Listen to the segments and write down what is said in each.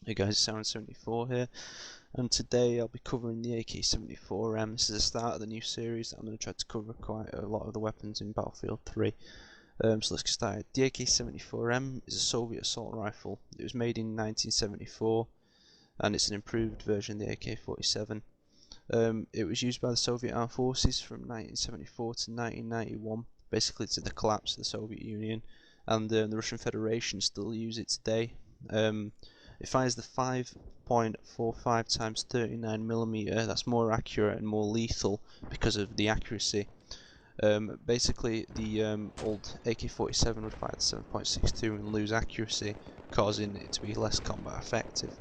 Hey guys, Sound74 here, and today I'll be covering the AK74M. This is the start of the new series. I'm going to try to cover quite a lot of the weapons in Battlefield 3. So let's get started. The AK74M is a Soviet assault rifle. It was made in 1974, and it's an improved version of the AK-47. It was used by the Soviet Armed Forces from 1974 to 1991, basically to the collapse of the Soviet Union, and the Russian Federation still use it today. It fires the 5.45 times 39mm. That's more accurate and more lethal because of the accuracy. Basically, the old AK-47 would fire the 7.62 and lose accuracy, causing it to be less combat effective.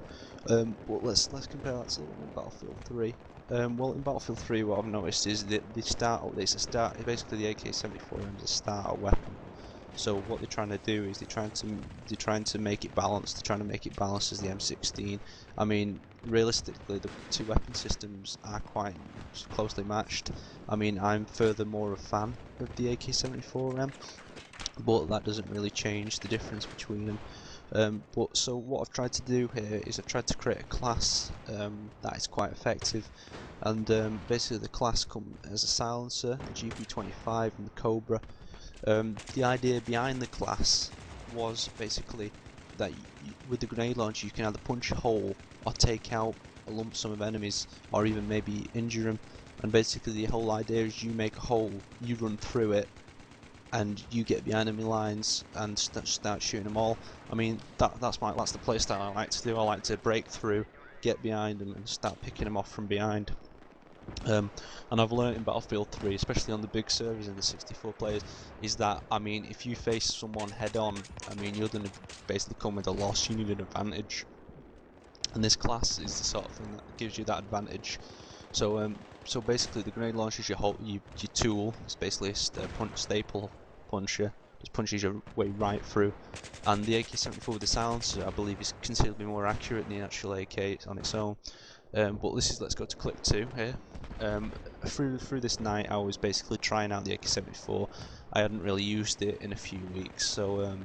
But let's compare that to Battlefield 3. Well, in Battlefield 3, what I've noticed is that basically the AK-74M is a starter weapon. So what they're trying to do is they're trying to make it balanced. They're trying to make it balanced as the M16. I mean, realistically, the two weapon systems are quite closely matched. I mean, I'm furthermore a fan of the AK-74M, but that doesn't really change the difference between them. So what I've tried to do here is I've tried to create a class that is quite effective, and basically the class comes as a silencer, the GP25 and the Cobra. The idea behind the class was basically that with the grenade launcher you can either punch a hole or take out a lump sum of enemies, or even maybe injure them. And basically the whole idea is you make a hole, you run through it, and you get behind enemy lines and start shooting them all. I mean, that's the playstyle I like to do. I like to break through, get behind them, and start picking them off from behind. And I've learned in Battlefield 3, especially on the big servers in the 64 players, is that, I mean, if you face someone head on, I mean, you're going to basically come with a loss. You need an advantage, and this class is the sort of thing that gives you that advantage. So basically the grenade launcher is your tool. It's basically a staple puncher. Just punches your way right through. And the AK-74 with the silencer, I believe, is considerably more accurate than the actual AK on its own. But let's go to clip 2 here. Through this night, I was basically trying out the AK-74. I hadn't really used it in a few weeks, so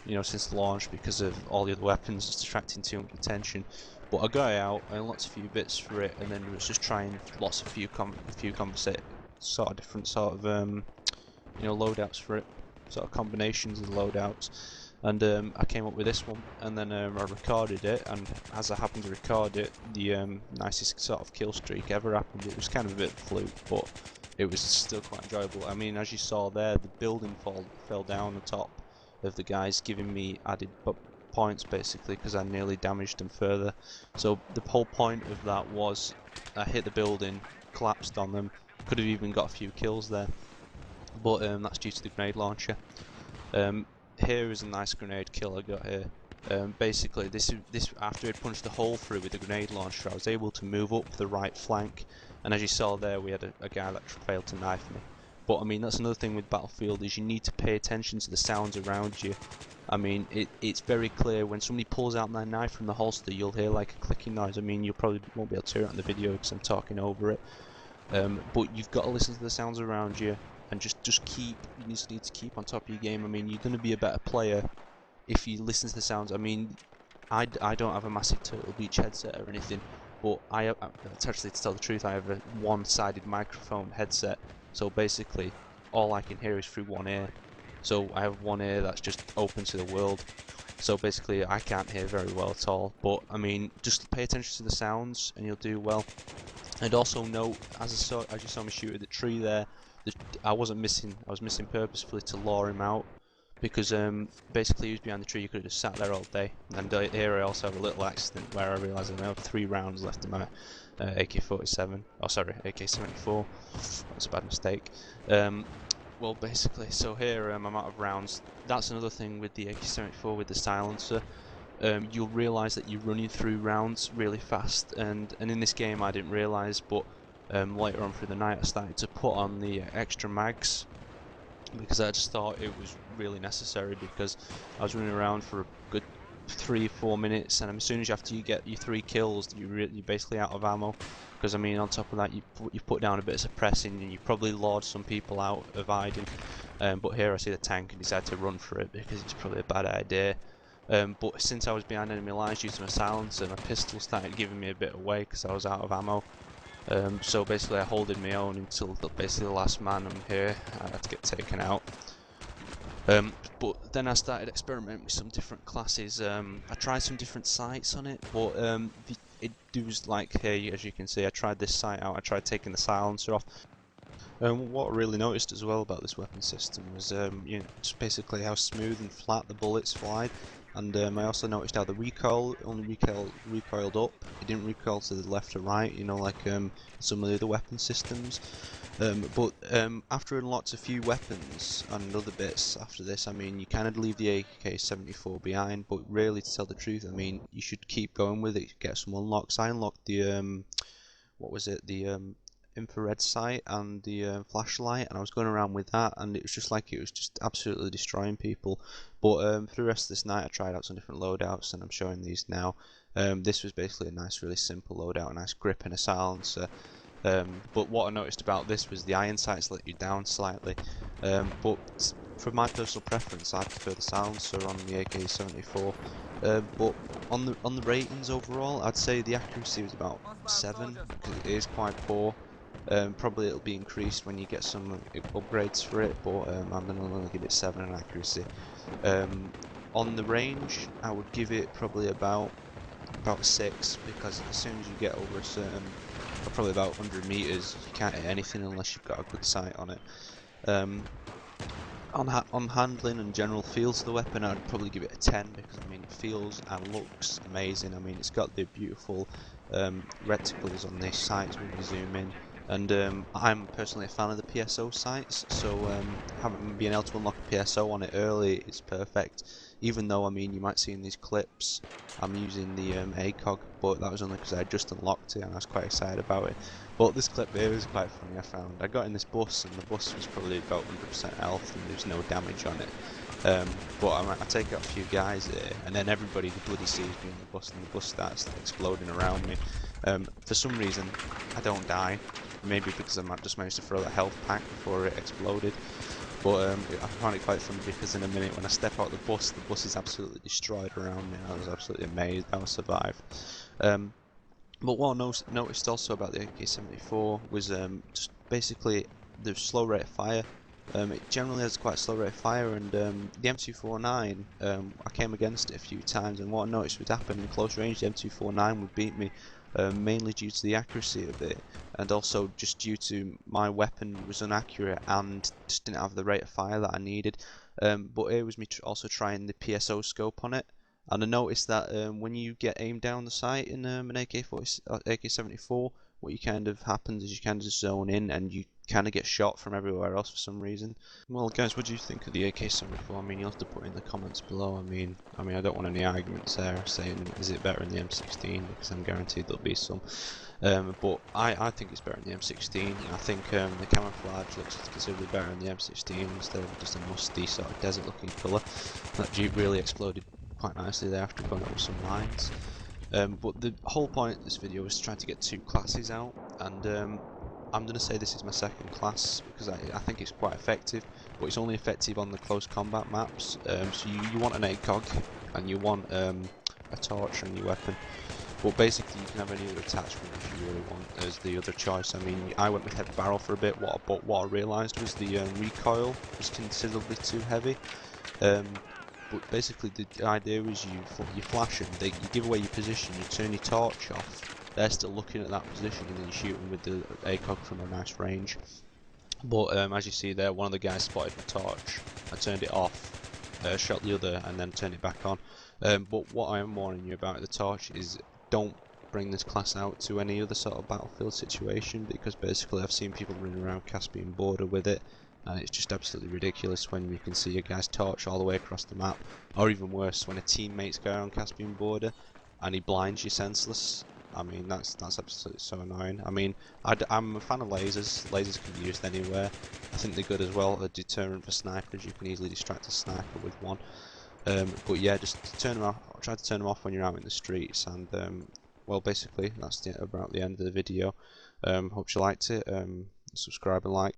you know, since launch, because of all the other weapons distracting too much attention. But I got it out, I unlocked a few bits for it, and then was just trying different sort of you know, loadouts for it, sort of combinations of loadouts. And I came up with this one, and then I recorded it, and as I happened to record it, the nicest sort of kill streak ever happened. It was kind of a bit of a fluke, but it was still quite enjoyable. I mean, as you saw there, the building fell down the top of the guys, giving me added points basically, because I nearly damaged them further. So the whole point of that was I hit the building, collapsed on them, could have even got a few kills there, but that's due to the grenade launcher. Here is a nice grenade kill I got here. Basically, this after I'd punched the hole through with the grenade launcher, I was able to move up the right flank, and as you saw there, we had a guy that failed to knife me. But I mean, that's another thing with Battlefield, is you need to pay attention to the sounds around you. I mean, it's very clear when somebody pulls out their knife from the holster, you'll hear like a clicking noise. I mean, you probably won't be able to hear it on the video because I'm talking over it. But you've got to listen to the sounds around you, and you just need to keep on top of your game. I mean, you're going to be a better player if you listen to the sounds. I mean, I don't have a massive Turtle Beach headset or anything, but actually, to tell the truth, I have a one-sided microphone headset, so basically all I can hear is through one ear. So I have one ear that's just open to the world, so basically I can't hear very well at all. But I mean, just pay attention to the sounds and you'll do well. And also note, as you saw me shoot at the tree there, I was missing purposefully to lure him out, because basically he was behind the tree. You could have just sat there all day. And here I also have a little accident where I realised I now have 3 rounds left in my AK-47. Oh, sorry, AK-74. That's a bad mistake. Well, basically, so here I'm out of rounds. That's another thing with the AK-74 with the silencer. You'll realise that you're running through rounds really fast, and in this game I didn't realise, but later on through the night I started to put on the extra mags, because I just thought it was really necessary, because I was running around for a good 3-4 minutes, and as soon as after you get your 3 kills, you're basically out of ammo. Because I mean, on top of that, you put down a bit of suppressing, and you probably lured some people out of hiding. But here I see the tank and decide to run for it, because it's probably a bad idea. But since I was behind enemy lines due to my silencer, my pistol started giving me a bit away because I was out of ammo. So basically I holded my own until basically the last man on here. I had to get taken out. But then I started experimenting with some different classes. I tried some different sights on it, but it was like here, as you can see, I tried this sight out. I tried taking the silencer off. What I really noticed as well about this weapon system was you know, just basically how smooth and flat the bullets fly, and I also noticed how the recoil only recoiled up. It didn't recoil to the left or right, you know, like some of the other weapon systems. But after unlocked a few weapons and other bits after this, I mean, you kind of leave the AK74 behind, but really, to tell the truth, I mean, you should keep going with it, get some unlocks. I unlocked the what was it, the infrared sight and the flashlight, and I was going around with that, and it was just like it was just absolutely destroying people. But for the rest of this night I tried out some different loadouts, and I'm showing these now. This was basically a nice, really simple loadout, a nice grip and a silencer. But what I noticed about this was the iron sights let you down slightly. But for my personal preference, I prefer the silencer on the AK74. But on the ratings overall, I'd say the accuracy was about 7 because it is quite poor. Probably it'll be increased when you get some upgrades for it, but I'm gonna give it 7 in accuracy. On the range, I would give it probably about 6, because as soon as you get over a certain, probably about 100 meters, you can't hit anything unless you've got a good sight on it. On handling and general feel to the weapon, I'd probably give it a 10, because I mean it feels and looks amazing. I mean, it's got the beautiful reticles on these sights when you zoom in, and I'm personally a fan of the PSO sights, so being able to unlock a PSO on it early is perfect. Even though, I mean, you might see in these clips I'm using the ACOG, but that was only because I had just unlocked it and I was quite excited about it. But this clip here was quite funny, I found. I got in this bus, and the bus was probably about 100% health and there was no damage on it. But I take out a few guys here, and then everybody bloody sees me in the bus, and the bus starts exploding around me. For some reason, I don't die. Maybe because I might just managed to throw the health pack before it exploded. But I found it quite funny because in a minute when I step out the bus is absolutely destroyed around me. I was absolutely amazed how I survived. But what I noticed also about the AK-74 was just basically the slow rate of fire. It generally has quite a slow rate of fire, and the M249, I came against it a few times, and what I noticed would happen in close range, the M249 would beat me, mainly due to the accuracy of it, and also just due to my weapon was inaccurate and just didn't have the rate of fire that I needed. But it was me also trying the PSO scope on it, and I noticed that when you get aimed down the sight in an AK-74, what you kind of happens is you kind of just zone in and you kind of get shot from everywhere else for some reason. Well guys, what do you think of the AK-74? I mean, you'll have to put in the comments below. I mean I don't want any arguments there saying is it better than the M16, because I'm guaranteed there'll be some. But I think it's better than the M16. I think the camouflage looks considerably better than the M16 instead of just a musty sort of desert looking colour. That Jeep really exploded quite nicely there after going over some lines. But the whole point of this video was trying to get 2 classes out, and I'm going to say this is my second class because I think it's quite effective, but it's only effective on the close combat maps. So you want an ACOG and you want a torch on your weapon, but basically you can have any other attachment if you really want as the other choice. I mean, I went with heavy barrel for a bit, but what I realised was the recoil was considerably too heavy. But basically the idea is you flash them, you give away your position, you turn your torch off, they're still looking at that position, and then you shoot them with the ACOG from a nice range. But as you see there, one of the guys spotted my torch, I turned it off, shot the other, and then turned it back on. But what I am warning you about the torch is don't bring this class out to any other sort of battlefield situation, because basically I've seen people running around Caspian border with it, and it's just absolutely ridiculous when you can see a guy's torch all the way across the map, or even worse, when a teammate's going on Caspian border and he blinds you senseless. I mean, that's absolutely so annoying. I mean, I'm a fan of lasers. Lasers can be used anywhere. I think they're good as well, a deterrent for snipers. You can easily distract a sniper with one. But yeah, just turn them off. Try to turn them off when you're out in the streets. And well, basically that's about the end of the video. Hope you liked it. Subscribe and like.